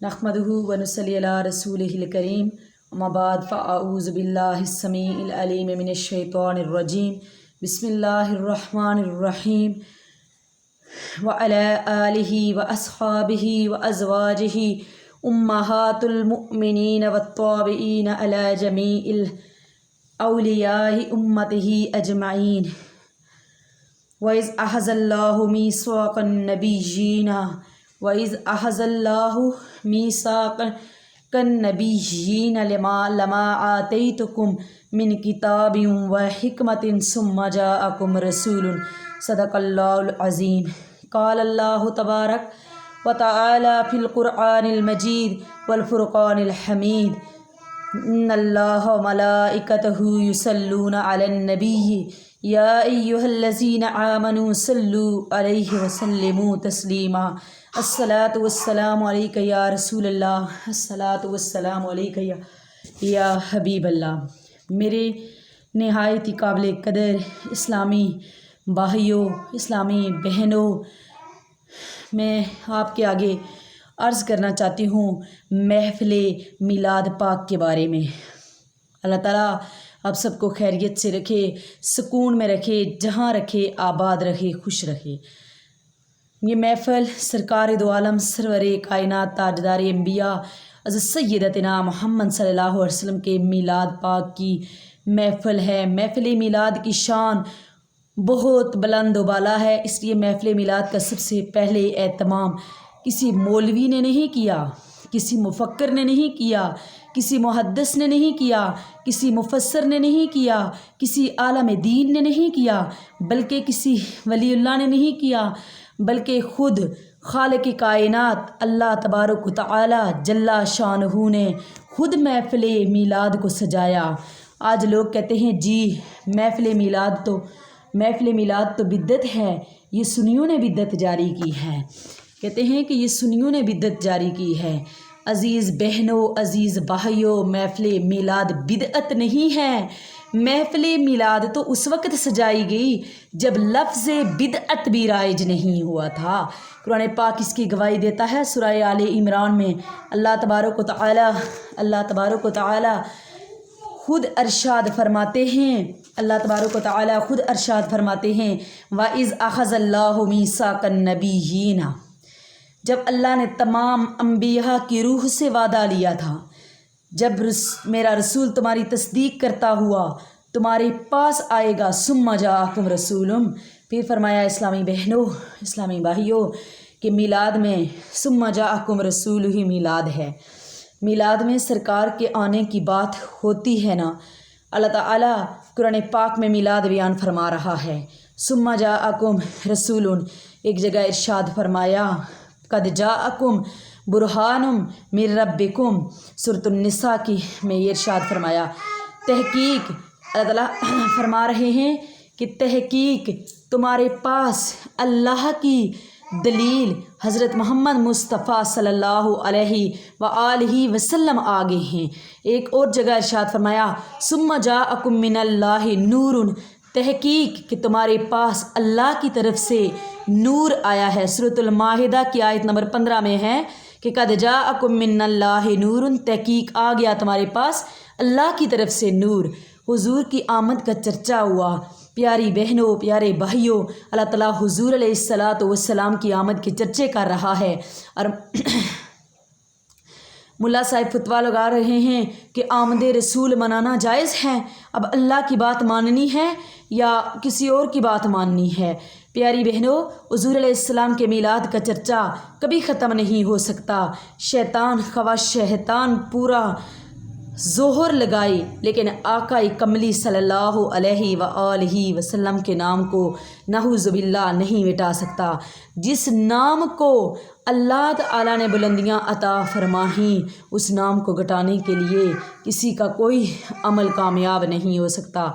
نحمدہ ونصلی علی رسولہ الکریم اما بعد فاعوذ باللہ السمیع العلیم من الشیطان الرجیم بسم اللہ الرحمن الرحیم وعلی آلہ واصحابہ وازواجہ امہات المؤمنین والطابعین علی جمیع اولیاء امتہ اجمعین وَإِذْ أَخَذَ اللَّهُ مِيثَاقَ النَّبِيِّينَ وَإِذْ أَخَذَ اللَّهُ مِيثَاقَ النَّبِيِّينَ لَمَا آتَيْتُكُم مِّن كِتَابٍ وَحِكْمَةٍ ثُمَّ جَاءَكُمْ رَسُولٌ صدق اللہ العظیم۔ قال اللہ تبارک وتعالی فی القرآن المجید والفرقان الحمید ان اللہ وملائکتہ یصلون علی النبی یا ایہا الذین آمنوا صلوا علیہ وسلموا تسلیما۔ الصلاۃ والسلام علیک یا رسول اللہ، الصلاۃ والسلام علیک یا حبیب اللہ۔ میرے نہایت ہی قابل قدر اسلامی بھائیوں، اسلامی بہنوں، میں آپ کے آگے عرض کرنا چاہتی ہوں محفل میلاد پاک کے بارے میں۔ اللہ تعالیٰ آپ سب کو خیریت سے رکھے، سکون میں رکھے، جہاں رکھے آباد رکھے، خوش رکھے۔ یہ محفل سرکار دو عالم سرور کائنات تاجدار انبیاء حضرت سیدتنا محمد صلی اللہ علیہ وسلم کے میلاد پاک کی محفل ہے۔ محفل میلاد کی شان بہت بلند و بالا ہے، اس لیے محفل میلاد کا سب سے پہلے اہتمام کسی مولوی نے نہیں کیا، کسی مفکر نے نہیں کیا، کسی محدث نے نہیں کیا، کسی مفسر نے نہیں کیا، کسی عالم دین نے نہیں کیا، بلکہ کسی ولی اللہ نے نہیں کیا، بلکہ خود خالق کائنات اللہ تبارک و تعالی جل شانہ نے خود محفل میلاد کو سجایا۔ آج لوگ کہتے ہیں جی محفل میلاد تو بدعت ہے، یہ سنیوں نے بدعت جاری کی ہے، کہتے ہیں کہ یہ سنیوں نے بدعت جاری کی ہے۔ عزیز بہنوں، عزیز بھائیوں، محفل میلاد بدعت نہیں ہے۔ محفل میلاد تو اس وقت سجائی گئی جب لفظ بدعت بھی رائج نہیں ہوا تھا۔ قرآن پاک اس کی گواہی دیتا ہے، سورہ آل عمران میں اللہ تبارک و تعالی خود ارشاد فرماتے ہیں، وَإِذْ أَخَذَ اللَّهُ مِيثَاقَ النَّبِيِّينَ، جب اللہ نے تمام انبیاء کی روح سے وعدہ لیا تھا، جب میرا رسول تمہاری تصدیق کرتا ہوا تمہارے پاس آئے گا، ثم جاءکم رسول، پھر فرمایا اسلامی بہنوں، اسلامی بھائیوں کہ میلاد میں ثم جاءکم رسول ہی میلاد ہے۔ میلاد میں سرکار کے آنے کی بات ہوتی ہے نا۔ اللہ تعالیٰ قرآن پاک میں میلاد بیان فرما رہا ہے، ثم جاءکم رسول، ایک جگہ ارشاد فرمایا قد جاءکم برہان من ربکم، سورۃ النساء کی میں یہ ارشاد فرمایا، تحقیق اللہ تعالیٰ فرما رہے ہیں کہ تحقیق تمہارے پاس اللہ کی دلیل حضرت محمد مصطفیٰ صلی اللہ علیہ وآلہ وسلم آگے ہیں۔ ایک اور جگہ ارشاد فرمایا ثم جاءکم من اللہ نور، تحقیق کہ تمہارے پاس اللہ کی طرف سے نور آیا ہے۔ سورۃ المائدہ کی آیت نمبر 15 میں ہے کہ قد جاءکم من اللہ نور، تحقیق آ گیا تمہارے پاس اللہ کی طرف سے نور۔ حضور کی آمد کا چرچا ہوا۔ پیاری بہنوں، پیارے بھائیوں، اللہ تعالیٰ حضور علیہ السلام کی آمد کے چرچے کر رہا ہے، اور ملا صاحب فتویٰ لگا رہے ہیں کہ آمد رسول منانا جائز ہے، اب اللہ کی بات ماننی ہے یا کسی اور کی بات ماننی ہے۔ پیاری بہنوں، حضور علیہ السلام کے میلاد کا چرچا کبھی ختم نہیں ہو سکتا۔ شیطان پورا زہر لگائی لیکن آقا کملی صلی اللہ علیہ وآلہ وسلم کے نام کو نعوذ باللہ نہیں مٹا سکتا۔ جس نام کو اللہ تعالیٰ نے بلندیاں عطا فرمائیں، اس نام کو گھٹانے کے لیے کسی کا کوئی عمل کامیاب نہیں ہو سکتا۔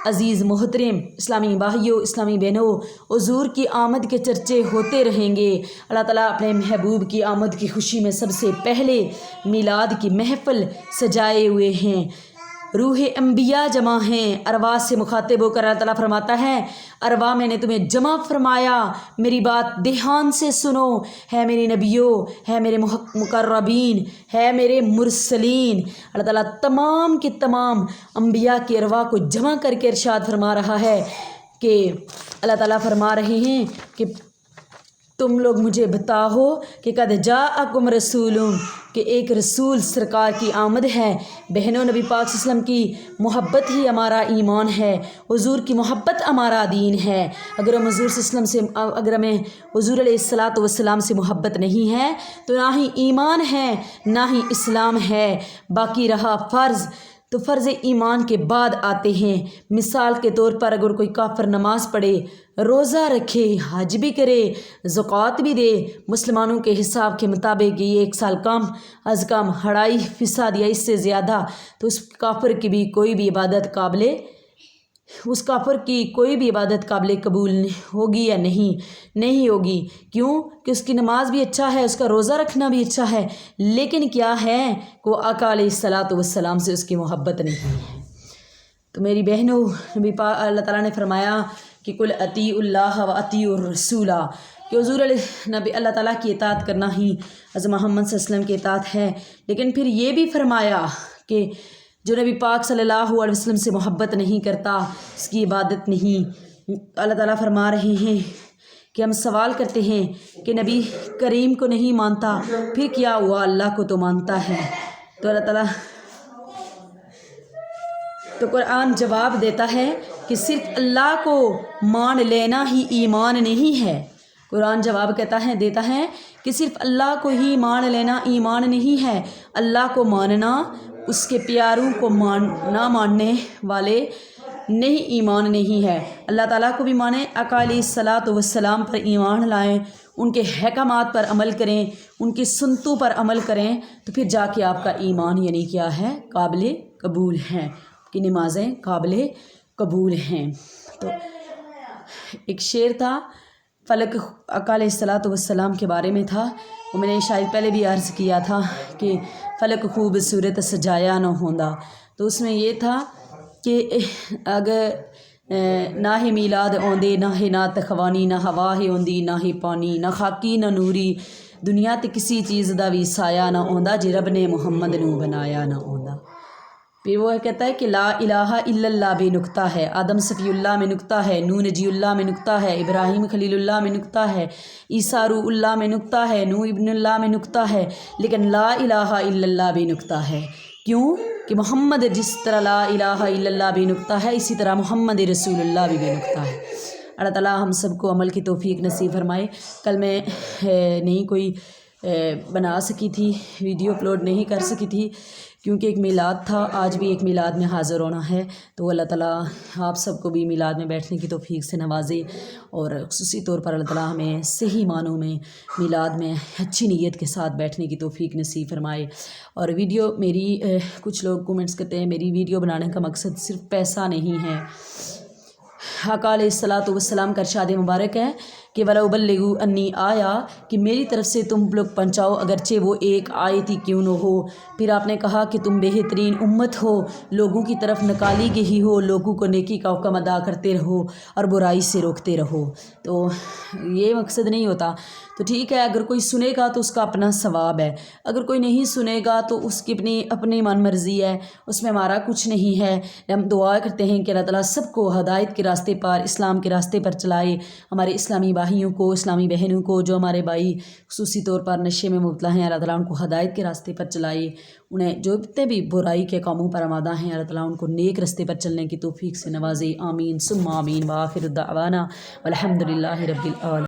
عزیز محترم اسلامی بھائیوں، اسلامی بہنوں، حضور کی آمد کے چرچے ہوتے رہیں گے۔ اللہ تعالیٰ اپنے محبوب کی آمد کی خوشی میں سب سے پہلے میلاد کی محفل سجائے ہوئے ہیں۔ روح انبیاء جمع ہیں، ارواح سے مخاطب ہو کر اللہ تعالیٰ فرماتا ہے ارواح میں نے تمہیں جمع فرمایا، میری بات دھیان سے سنو، ہے میری نبیوں، ہے میرے مقربین، ہے میرے مرسلین۔ اللہ تعالیٰ تمام کے تمام انبیاء کی ارواح کو جمع کر کے ارشاد فرما رہا ہے کہ اللہ تعالیٰ فرما رہے ہیں کہ تم لوگ مجھے بتاؤ کہ قد جاءکم رسول، کہ ایک رسول سرکار کی آمد ہے۔ بہنوں، نبی پاک صلی اللہ علیہ وسلم کی محبت ہی ہمارا ایمان ہے، حضور کی محبت ہمارا دین ہے۔ اگر ہم حضور صلی اللہ علیہ وسلم سے، اگر ہمیں حضور علیہ الصلاۃ والسلام سے محبت نہیں ہے تو نہ ہی ایمان ہے نہ ہی اسلام ہے۔ باقی رہا فرض، تو فرض ایمان کے بعد آتے ہیں۔ مثال کے طور پر اگر کوئی کافر نماز پڑھے، روزہ رکھے، حج بھی کرے، زکوٰۃ بھی دے، مسلمانوں کے حساب کے مطابق یہ 1 سال کم از کم 2.5% یا اس سے زیادہ، تو اس کافر کی بھی کوئی بھی عبادت قابل قبول ہوگی یا نہیں ہوگی۔ کیوں کہ اس کی نماز بھی اچھا ہے، اس کا روزہ رکھنا بھی اچھا ہے، لیکن کیا ہے کہ وہ آقا علیہ الصلاۃ والسلام سے اس کی محبت نہیں ہے۔ تو میری بہنوں، اللہ تعالیٰ نے فرمایا کہ قل اطیعوا اللہ و اطیعوا الرسول، کہ حضور اللہ تعالیٰ کی اطاعت کرنا ہی حضرت محمد صلی اللہ علیہ وسلم کی اطاعت ہے۔ لیکن پھر یہ بھی فرمایا کہ جو نبی پاک صلی اللہ علیہ وسلم سے محبت نہیں کرتا اس کی عبادت نہیں۔ اللہ تعالیٰ فرما رہے ہیں کہ ہم سوال کرتے ہیں کہ نبی کریم کو نہیں مانتا، پھر کیا ہوا، اللہ کو تو مانتا ہے۔ تو اللہ تعالیٰ تو قرآن جواب دیتا ہے کہ صرف اللہ کو مان لینا ہی ایمان نہیں ہے۔ قرآن جواب دیتا ہے کہ صرف اللہ کو ہی مان لینا ایمان نہیں ہے، اللہ کو ماننا، اس کے پیاروں کو نہ ماننے والے نہیں ایمان نہیں ہے۔ اللہ تعالیٰ کو بھی مانیں، آقا علیہ الصلاۃ والسلام پر ایمان لائیں، ان کے احکامات پر عمل کریں، ان کی سنتوں پر عمل کریں، تو پھر جا کے آپ کا ایمان یعنی کیا ہے، قابل قبول ہے، کہ نمازیں قابل قبول ہیں۔ تو ایک شعر تھا فلک، آقا علیہ الصلاۃ والسلام کے بارے میں تھا، وہ میں نے شاید پہلے بھی عرض کیا تھا کہ فلک خوبصورت سجایا نہ ہوندا، تو اس میں یہ تھا کہ اگر نہ ہی میلاد آندے، نہ ہی نعت خوانی، نہ ہوا ہی ہوندی، نہ ہی پانی، نہ خاکی نہ نوری، دنیا تے کسی چیز دا بھی سایہ نہ ہوندا، جے رب نے محمد نو بنایا نہ ہوندا۔ پھر وہ کہتا ہے کہ لا الہ الا اللہ بے نقطہ ہے، آدم صفی اللہ میں نقطہ ہے، نوح نجی اللہ میں نقطہ ہے، ابراہیم خلیل اللہ میں نقطہ ہے، عیسیٰ روح اللہ میں نقطہ ہے، نوح ابن اللہ میں نقطہ ہے، لیکن لا الہ الا اللہ بے نقطہ ہے۔ کیوں کہ محمد جس طرح لا الہ الا اللہ بے نقطہ ہے، اسی طرح محمد رسول اللہ بھی بے نقطہ ہے۔ اللہ تعالیٰ ہم سب کو عمل کی توفیق نصیب فرمائے۔ کل میں نہیں کوئی بنا سکی تھی، ویڈیو اپلوڈ نہیں کر سکی تھی کیونکہ ایک میلاد تھا، آج بھی ایک میلاد میں حاضر ہونا ہے، تو اللہ تعالیٰ آپ سب کو بھی میلاد میں بیٹھنے کی توفیق سے نوازے، اور خصوصی طور پر اللہ تعالیٰ ہمیں صحیح معنوں میں میلاد میں اچھی نیت کے ساتھ بیٹھنے کی توفیق نصیب فرمائے۔ اور ویڈیو میری کچھ لوگ کومنٹس کرتے ہیں میری ویڈیو بنانے کا مقصد صرف پیسہ نہیں ہے۔ آقا علیہ الصلاۃ والسلام کا ارشاد مبارک ہے کہ وَلَوْ بَلِّغُوا أَنِّي آیا، کہ میری طرف سے تم لوگ پہنچاؤ اگرچہ وہ ایک آیت ہی کیوں نہ ہو۔ پھر آپ نے کہا کہ تم بہترین امت ہو، لوگوں کی طرف نکالی گئی ہو، لوگوں کو نیکی کا حکم ادا کرتے رہو اور برائی سے روکتے رہو۔ تو یہ مقصد نہیں ہوتا، تو ٹھیک ہے، اگر کوئی سنے گا تو اس کا اپنا ثواب ہے، اگر کوئی نہیں سنے گا تو اس کی اپنی من مرضی ہے، اس میں ہمارا کچھ نہیں ہے۔ ہم دعا کرتے ہیں کہ اللہ تعالیٰ سب کو ہدایت کے راستے پر، اسلام کے راستے پر چلائے، ہمارے اسلامی بھائیوں کو، اسلامی بہنوں کو، جو ہمارے بھائی خصوصی طور پر نشے میں مبتلا ہیں، اللہ تعالیٰ ان کو ہدایت کے راستے پر چلائے، انہیں جو جتنے بھی برائی کے کاموں پر آمادہ ہیں اللہ تعالیٰ ان کو نیک راستے پر چلنے کی توفیق سے نوازے۔ آمین ثم آمین، وآخر دعوانا والحمد للہ رب العالمین۔